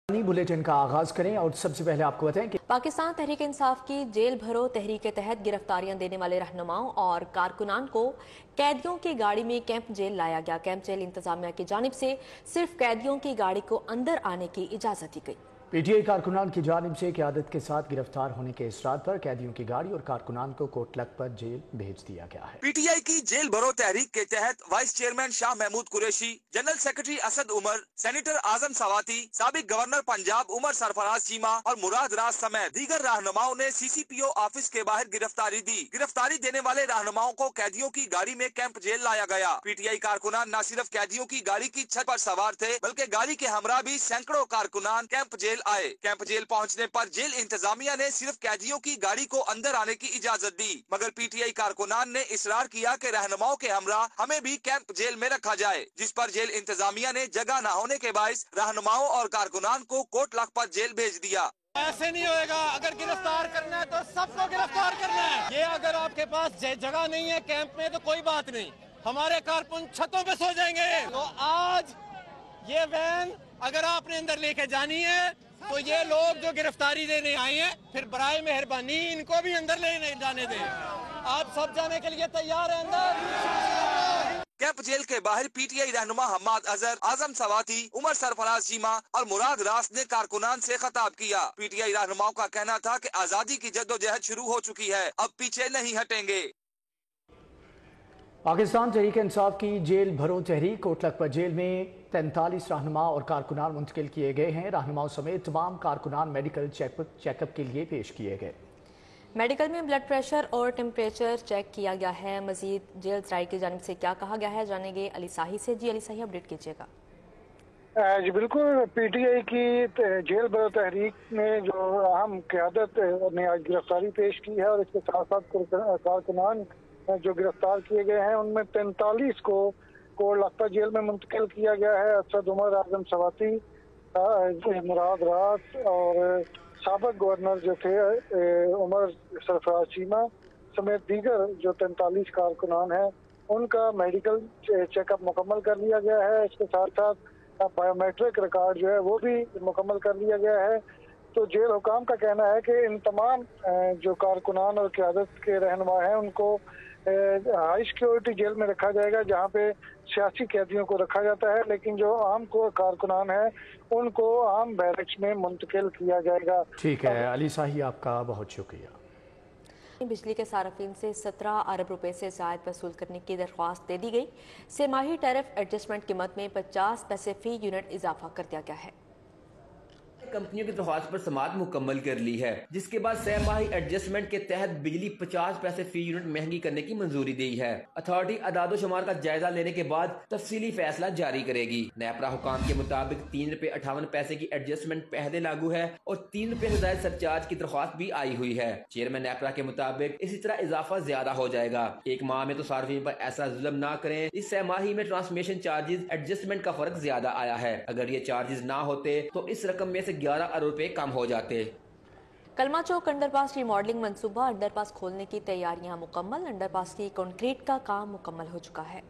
Bulletin का आगाज करें और सबसे पहले आपको बताएं कि पाकिस्तान तहरीक इंसाफ की जेल भरो तहरीक के तहत गिरफ्तारियां देने वाले रहनुमाओं और कारकुनान को कैदियों की गाड़ी में कैंप जेल लाया गया। कैंप जेल इंतजामिया की जानिब से सिर्फ कैदियों की गाड़ी को अंदर आने की इजाजत दी गई। पीटीआई कारकुनान की जानिब से क़यादत के साथ गिरफ्तार होने के इसरार पर कैदियों की गाड़ी और कारकुनान को कोटलक पर जेल भेज दिया गया है। पीटीआई की जेल भरो तहरीक के तहत vice chairman Shah Mahmood Qureshi, general secretary Asad Umar, senator Azam Swati, साबिक गवर्नर पंजाब उमर सरफराज चीमा और मुराद राज समेत दीगर रहनुमाओं ने सीसीपीओ ऑफिस के बाहर गिरफ्तारी दी। गिरफ्तारी देने वाले रहनुमाओं को कैदियों की गाड़ी में कैंप जेल लाया गया। पीटीआई कारकुनान न सिर्फ कैदियों की गाड़ी की छत पर सवार थे, बल्कि गाड़ी के हमरा भी सैकड़ों कारकुनान कैंप जेल आए। कैंप जेल पहुंचने पर जेल इंतजामिया ने सिर्फ कैदियों की गाड़ी को अंदर आने की इजाजत दी, मगर पीटीआई कारकुनान ने इसरार किया कि रहनुमाओं के हमरा हमें भी कैंप जेल में रखा जाए, जिस पर जेल इंतजामिया ने जगह न होने के बायस रहनुमाओं और कारकुनान को कोटलख पर जेल भेज दिया। ऐसे नहीं होएगा। अगर गिरफ्तार करना है तो सबको गिरफ्तार करना है। ये अगर आपके पास जगह नहीं है कैंप में तो कोई बात नहीं, हमारे कारकुन छतों पे सो जाएंगे। तो आज ये वैन अगर आपने अंदर लेके जानी है तो ये लोग जो गिरफ्तारी देने आए हैं, फिर बराए मेहरबानी इनको भी अंदर ले जाने दें। आप सब जाने के लिए तैयार हैं अंदर। कैंप जेल के बाहर पीटीआई रहनुमा हम्माद अजहर, आजम सवाती, उमर सरफराज चीमा और मुराद रास ने कारकुनान से खिताब किया। पीटीआई रहनुमाओं का कहना था कि आजादी की जद्दोजहद शुरू हो चुकी है, अब पीछे नहीं हटेंगे। पाकिस्तान तहरीक इंसाफ की जेल भरो तहरीक कोटलख पर जेल में 43 रहनुमा और कारकुनान मुंतकिल किए गए हैं। रहनुमाओं समेत तमाम कारकुनान मेडिकल चेकअप के लिए पेश किए गए। मेडिकल में ब्लड प्रेशर और टेम्परेचर चेक किया गया है। मजीद जेल सराय की जानिब से क्या कहा गया है जानेंगे अली साही से। जी अली साही, अपडेट कीजिएगा। जी बिल्कुल, पीटीआई की जेल भरो तहरीक में जो अहम क़यादत ने आज गिरफ्तारी पेश की है और इसके साथ साथ कारकुनान जो गिरफ्तार किए गए हैं उनमें 43 को लखपत जेल में मुंतकिल किया गया है। असद उमर, आजम सवाती, मुराद रास और साबिक गवर्नर जो थे उमर सरफराज चीमा समेत दीगर जो 43 कारकुनान हैं उनका मेडिकल चेकअप मुकम्मल कर लिया गया है। इसके साथ साथ बायोमेट्रिक रिकॉर्ड जो है वो भी मुकम्मल कर लिया गया है। तो जेल हुकाम का कहना है कि इन तमाम जो कारकुनान और क़यादत के रहनुमा हैं उनको हाई सिक्योरिटी जेल में रखा जाएगा, जहां पे सियासी कैदियों को रखा जाता है, लेकिन जो आम को कारकुनान है उनको आम बैरक्स में मुंतकिल किया जाएगा। ठीक है अली साही, आपका बहुत शुक्रिया। बिजली के सार्फिन से 17 अरब रुपए से ज़ायद वसूल करने की दरख्वास्त दे दी गई। सेमाही टैरिफ एडजस्टमेंट कीमत में 50 पैसे फी यूनिट इजाफा कर दिया गया है। कंपनियों की दरख्वास्त पर समाअत मुकम्मल कर ली है, जिसके बाद सहमाही एडजस्टमेंट के तहत बिजली 50 पैसे फी यूनिट महंगी करने की मंजूरी दी है। अथॉरिटी अदाद शुमार का जायजा लेने के बाद तफसीली फैसला जारी करेगी। नेपरा हुकाम के मुताबिक 3 रुपए 58 पैसे की एडजस्टमेंट पहले लागू है और 3 रुपए से ज्यादा सरचार्ज की दरख्वास्त भी आई हुई है। चेयरमैन नेपरा के मुताबिक इसी तरह इजाफा ज्यादा हो जाएगा। एक माह में तो सार्फिन पर ऐसा जुल्म ना करें। इस सहमाही में ट्रांसमिशन चार्जेस एडजस्टमेंट का फर्क ज्यादा आया है। अगर ये चार्जेस ना होते तो इस रकम में से 11 अरब रुपए कम हो जाते। कलमा चौक अंडरपास रिमॉडलिंग मंसूबा, अंडरपास खोलने की तैयारियां मुकम्मल। अंडरपास की कंक्रीट का काम मुकम्मल हो चुका है।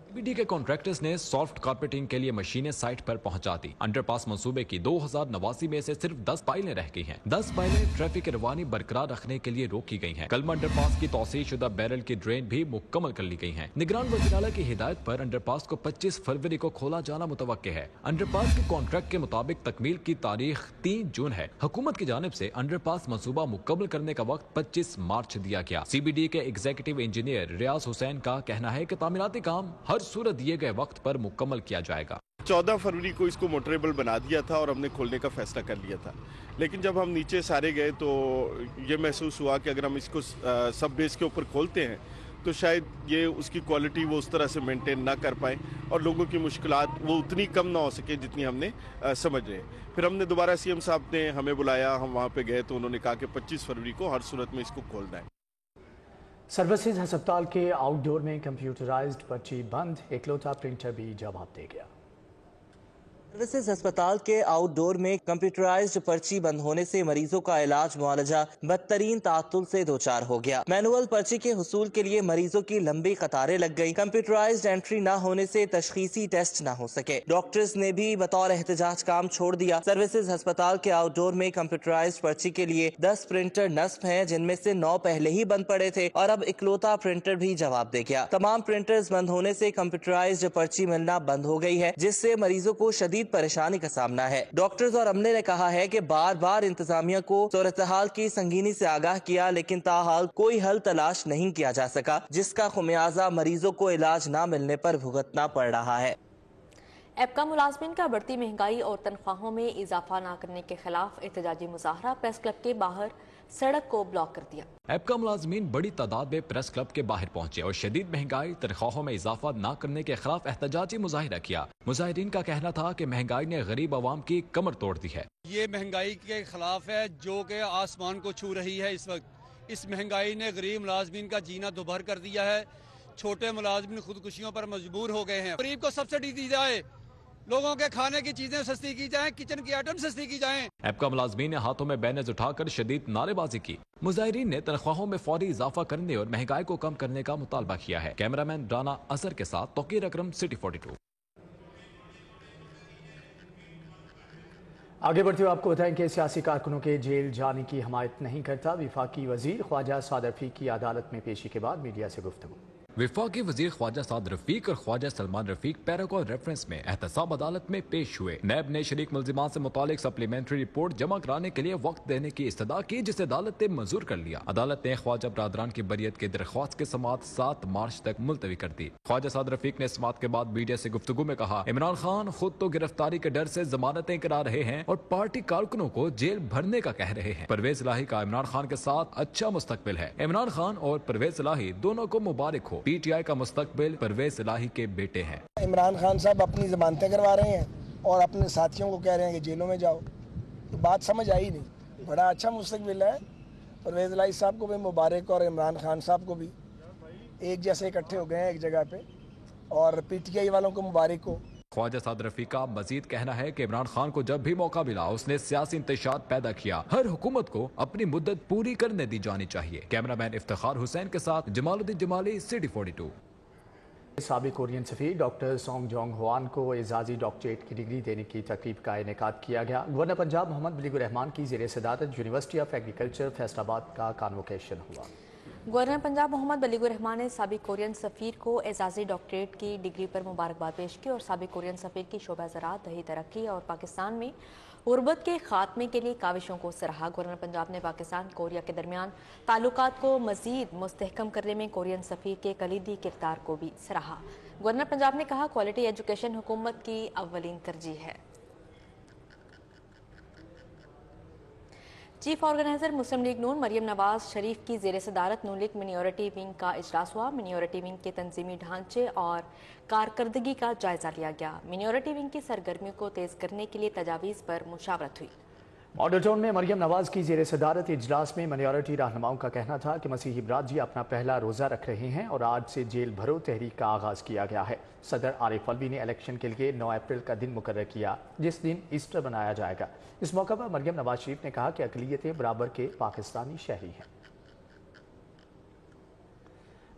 सीबीडी के कॉन्ट्रैक्टर्स ने सॉफ्ट कारपेटिंग के लिए मशीनें साइट पर पहुंचा दी। अंडरपास मंसूबे की 2089 में से सिर्फ 10 पाइलें रह गई हैं। 10 पाइलें ट्रैफिक की रवानी बरकरार रखने के लिए रोकी गई हैं। कलमा अंडरपास की तौसीह शुदा बैरल की ड्रेन भी मुकम्मल कर ली गई हैं। निगरान वज़ीर-ए-आला की हिदायत पर अंडरपास को 25 फरवरी को खोला जाना मुतवक्के है। अंडरपास के कॉन्ट्रैक्ट के मुताबिक तकमील की तारीख 3 जून है। हुकूमत की जानिब से अंडरपास मंसूबा मुकम्मल करने का वक्त 25 मार्च दिया गया। सीबीडी के एग्जीक्यूटिव इंजीनियर रियाज हुसैन का कहना है कि तामीराती काम हर सूरत दिए गए वक्त पर मुकम्मल किया जाएगा। 14 फरवरी को इसको मोटरेबल बना दिया था और हमने खोलने का फैसला कर लिया था, लेकिन जब हम नीचे सारे गए तो ये महसूस हुआ कि अगर हम इसको सब बेस के ऊपर खोलते हैं तो शायद ये उसकी क्वालिटी वो उस तरह से मेंटेन ना कर पाए और लोगों की मुश्किलात वो उतनी कम ना हो सके जितनी हमने समझ रहे हैं। फिर हमने दोबारा सीएम साहब ने हमें बुलाया, हम वहाँ पे गए तो उन्होंने कहा कि 25 फरवरी को हर सूरत में इसको खोलना है। सर्विसेज हस्पताल के आउटडोर में कंप्यूटराइज्ड पर्ची बंद, इकलौता प्रिंटर भी जवाब दे गया। सर्विसेज अस्पताल के आउटडोर में कंप्यूटराइज्ड पर्ची बंद होने से मरीजों का इलाज मुआलजा बदतरीन तातुल से दो चार हो गया। मैनुअल पर्ची के हुसूल के लिए मरीजों की लंबी कतारें लग गई। कंप्यूटराइज्ड एंट्री न होने से तशखीसी टेस्ट न हो सके। डॉक्टर्स ने भी बतौर एहतजाज काम छोड़ दिया। सर्विसेज अस्पताल के आउटडोर में कंप्यूटराइज्ड पर्ची के लिए 10 प्रिंटर नस्ब हैं, जिनमें से 9 पहले ही बंद पड़े थे और अब इकलौता प्रिंटर भी जवाब दे गया। तमाम प्रिंटर्स बंद होने से कंप्यूटराइज्ड पर्ची मिलना बंद हो गई है, जिससे मरीजों को शदीद परेशानी का सामना है। डॉक्टर्स और अमले ने कहा है कि बार बार इंतजामिया को सूरत-ए-हाल की संगीनी से आगाह किया, लेकिन ताहाल कोई हल तलाश नहीं किया जा सका, जिसका खुमियाजा मरीजों को इलाज न मिलने पर भुगतना पड़ रहा है। एपका मुलाजमीन का बढ़ती महंगाई और तनख्वाहों में इजाफा न करने के खिलाफ एहतजाजी मुजाहरा प्रेस क्लब के बाहर सड़क को ब्लॉक कर दिया। एपका मुलाजमीन बड़ी तादाद में प्रेस क्लब के बाहर पहुंचे और शदीद महंगाई तनख्वाहों में इजाफा न करने के खिलाफ एहतजाजी मुजाहिरा किया। मुजाहिरीन का कहना था कि महंगाई ने गरीब आवाम की कमर तोड़ दी है। ये महंगाई के खिलाफ है जो कि आसमान को छू रही है। इस वक्त इस महंगाई ने गरीब मुलाजमीन का जीना दुभर कर दिया है। छोटे मुलाजमीन खुदकुशियों पर मजबूर हो गए हैं। गरीब को सब्सिडी दी जाए, लोगों के खाने की चीजें सस्ती की जाएं, किचन की आइटम सस्ती की जाएं। एपका मुलाजमीन ने हाथों में बैनर्स उठाकर शदीद नारेबाजी की। मुजाहिरीन ने तनख्वाहों में फौरी इजाफा करने और महंगाई को कम करने का मुतालबा किया है। कैमरामैन राना असर के साथ तौकीर अकरम, सिटी 42। आगे बढ़ते हुए आपको बताएं कि सियासी कारकुनों के जेल जाने की हमायत नहीं करता। वफाकी वजीर ख्वाजा साद रफीक की अदालत में पेशी के बाद मीडिया से गुफ्तगू। वफाकी वजीर ख्वाजा साद रफीक और ख्वाजा सलमान रफीक पैराकॉल रेफरेंस में एहतसाब अदालत में पेश हुए। नैब ने शरीक मुल्जिमान से मुतालिक सप्लीमेंट्री रिपोर्ट जमा कराने के लिए वक्त देने की इस्तदा की, जिसे अदालत ने मंजूर कर लिया। अदालत ने ख्वाजा बरादरान की बरियत की दरख्वास्त के समात 7 मार्च तक मुलतवी कर दी। ख्वाजा साद रफीक ने समात के बाद मीडिया से गुफ्तगू में कहा, इमरान खान खुद तो गिरफ्तारी के डर से जमानतें करा रहे हैं और पार्टी कारकुनों को जेल भरने का कह रहे हैं। परवेज इलाही का इमरान खान के साथ अच्छा मुस्तकबिल है। इमरान खान और परवेज इलाही दोनों को मुबारक हो। PTI का मुस्तकबिल परवेज इलाही के बेटे हैं। इमरान खान साहब अपनी जमानतें करवा रहे हैं और अपने साथियों को कह रहे हैं कि जेलों में जाओ, तो बात समझ आई नहीं। बड़ा अच्छा मुस्तकबिल है। परवेज इलाही साहब को भी मुबारक और इमरान खान साहब को भी एक जैसे इकट्ठे हो गए हैं एक जगह पे, और PTI वालों को मुबारक हो। ख्वाजा साद रफीक का मजीद कहना है कि इमरान खान को जब भी मौका मिला उसने सियासी इंतशार पैदा किया। हर हुकूमत को अपनी मुद्दत पूरी करने दी जानी चाहिए। कैमरामैन इफ्तिखार हुसैन के साथ जमालुद्दीन जमाली, सिटी 42। साबिक कोरियन सफीर डॉक्टर सोंग जोंग हुआन को एजाजी डॉक्टरेट की डिग्री देने की तकरीब का इनेकाद किया गया। गवर्नर पंजाब मोहम्मद बलीगुर रहमान की ज़ेर सदारत यूनिवर्सिटी ऑफ एग्रीकल्चर फैसलाबाद का कॉन्वोकेशन हुआ। गवर्नर पंजाब मोहम्मद बलीगुर रहमान ने साबिक कोरियन सफीर को एजाजी डॉक्टरेट की डिग्री पर मुबारकबाद पेश की और साबिक कोरियन सफीर की शोबा ज़राअत, दही तरक्की और पाकिस्तान में गुर्बत के खात्मे के लिए काविशों को सराहा। गवर्नर पंजाब ने पाकिस्तान कोरिया के दरमियान ताल्लुकात को मजीद मुस्तहकम करने में कोरियन सफीर के कलीदी किरदार को भी सराहा। गवर्नर पंजाब ने कहा, क्वालिटी एजुकेशन हुकूमत की अव्वलीन तरजीह है। चीफ ऑर्गेनाइजर मुस्लिम लीग नून मरियम नवाज शरीफ की ज़ेर सदारत नून लीग मिनॉरिटी विंग का इजलास हुआ। मिनॉरिटी विंग के तंजीमी ढांचे और कारकर्दगी का जायजा लिया गया। मिनॉरिटी विंग की सरगर्मी को तेज करने के लिए तजावीज़ पर मुशावरत हुई। मॉडल टाउन में मरियम नवाज की ज़ेर सदारत इजलास में माइनॉरिटी रहनुमाओं का कहना था कि मसीही बरादरी अपना पहला रोज़ा रख रहे हैं और आज से जेल भरो तहरीक का आगाज़ किया गया है। सदर आरिफ अलवी ने इलेक्शन के लिए 9 अप्रैल का दिन मुकर्रर किया, जिस दिन ईस्टर मनाया जाएगा। इस मौके पर मरियम नवाज शरीफ ने कहा कि अक़लियतें बराबर के पाकिस्तानी शहरी हैं।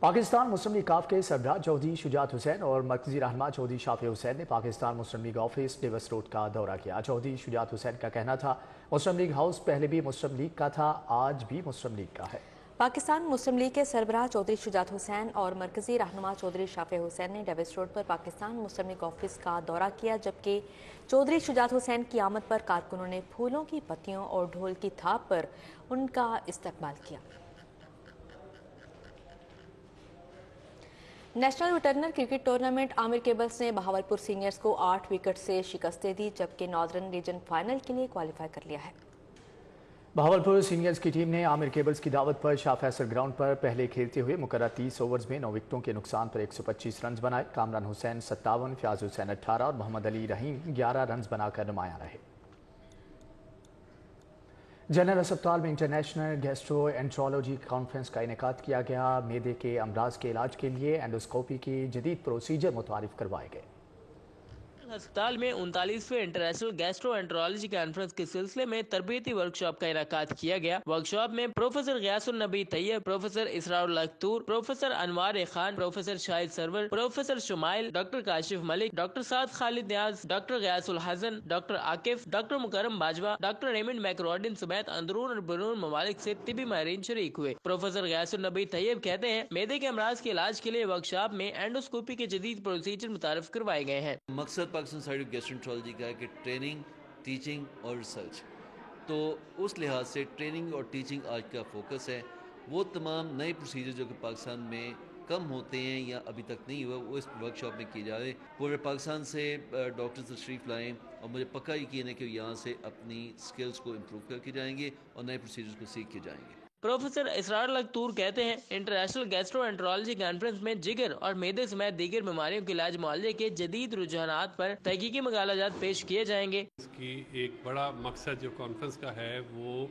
पाकिस्तान मुस्लिम लीग काफ के सरबराह चौधरी शुजात हुसैन और मरकजी रहनुमा चौधरी शाफी हुसैन ने पाकिस्तान मुस्लिम लीग ऑफिस डेवस रोड का दौरा किया। चौधरी शुजात हुसैन का कहना था, मुस्लिम लीग हाउस पहले भी मुस्लिम लीग का था, आज भी मुस्लिम लीग का है। पाकिस्तान मुस्लिम लीग के सरबराह चौधरी शुजात हुसैन और मरकजी रहनुमा चौधरी शाफी हुसैन ने डेविस रोड पर पाकिस्तान मुस्लिम लीग ऑफिस का दौरा किया, जबकि चौधरी शुजात हुसैन की आमद पर कारकुनों ने फूलों की पत्तियों और ढोल की थाप पर उनका इस्तकबाल किया। National returner cricket tournament Aamir cables ने बहावलपुर सीनियर्स को 8 विकेट से शिकस्त दी, जबकि नॉर्दर्न रीजन फाइनल के लिए क्वालिफाई कर लिया है। बहावलपुर सीनियर्स की टीम ने आमिर केबल्स की दावत पर शाह फैसल ग्राउंड पर पहले खेलते हुए मुकर्रर 30 ओवर्स में 9 विकेटों के नुकसान पर 125 रन बनाए। कामरान हुसैन 57, फयाज हुसैन 18 और मोहम्मद अली रहीम 11 रन बनाकर नुमायां रहे। जनरल अस्पताल में इंटरनेशनल गैस्ट्रो एंट्रोलॉजी कॉन्फ्रेंस का इनेकाद किया गया। मेदे के अमराज के इलाज के लिए एंडोस्कोपी की जदीद प्रोसीजर मुतारिफ करवाए गए। अस्पताल में 39वें इंटरनेशनल गैस्ट्रोएंटरोलॉजी कॉन्फ्रेंस के सिलसिले में तरबियती वर्कशॉप का इनेकाद किया गया। वर्कशॉप में professor Ghiyasun Nabi Tayyab, professor Israul Lakhtoor, professor Anwar Khan, professor Shahid Sarwar, professor Shumail, doctor Kashif Malik, doctor Saad Khalid Niaz, doctor Ghiyasul Hasan, doctor Akif, doctor Mukarram Bajwa, doctor Raymond McRodin समेत अंदरून और बैरून ममालिक से तिबी माहिरीन शरीक हुए। प्रोफेसर गयासुन नबी तैयब कहते हैं, मैदे के अमराज के इलाज के लिए वर्कशॉप में एंडोस्कोपी के जदीद प्रोसीजर मुतारिफ करवाए गए हैं। मकसद पाकिस्तान सोसाइटी ऑफ गैस्ट्रोएंटरोलॉजी का है कि ट्रेनिंग, टीचिंग और रिसर्च, तो उस लिहाज से ट्रेनिंग और टीचिंग आज का फोकस है। वो तमाम नए प्रोसीजर जो कि पाकिस्तान में कम होते हैं या अभी तक नहीं हुआ, वो इस वर्कशॉप में किए जा रहे हैं। पूरे पाकिस्तान से डॉक्टर्स तशरीफ़ लाएँ और मुझे पक्का यकीन है कि यहाँ से अपनी स्किल्स को इम्प्रूव करके जाएंगे और नए प्रोसीजर्स को सीख के जाएंगे। प्रोफेसर इसरार लखतूर कहते हैं, इंटरनेशनल गैस्ट्रोएंटरोलॉजी कॉन्फ्रेंस में जिगर और मैदे समेत दीगर बीमारियों के इलाज मुआवजे के जदीद रुझानात पर तहकीकी मकालाजात पेश किए जाएंगे। इसकी एक बड़ा मकसद जो कॉन्फ्रेंस का है वो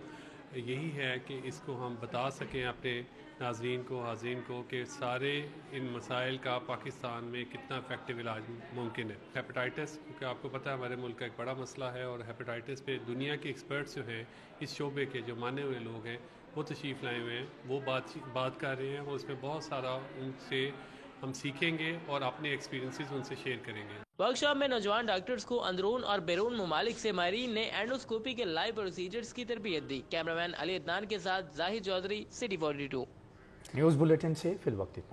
यही है कि इसको हम बता सकें अपने नाज़रीन को, हाज़रीन को, कि सारे इन मसाइल का पाकिस्तान में कितना इफेक्टिव इलाज मुमकिन है। हेपेटाइटिस, क्योंकि आपको पता है हमारे मुल्क का एक बड़ा मसला है और हेपेटाइटिस पे दुनिया के एक्सपर्ट्स जो हैं, इस शोबे के जो माने हुए लोग हैं, वो तशरीफ़ लाए हुए हैं, वो बात कर रहे हैं और उसमें बहुत सारा उनसे हम सीखेंगे और अपने एक्सपीरियंसेस उनसे शेयर करेंगे। वर्कशॉप में नौजवान डॉक्टर्स को अंदरून और बैरून ममालिक से माहिरीन ने एंडोस्कोपी के लाइव प्रोसीजर्स की तरबियत दी। कैमरामैन अली अदनान के साथ Zahid Chaudhry, City 42। News bulletin से फिल वक्त इतना।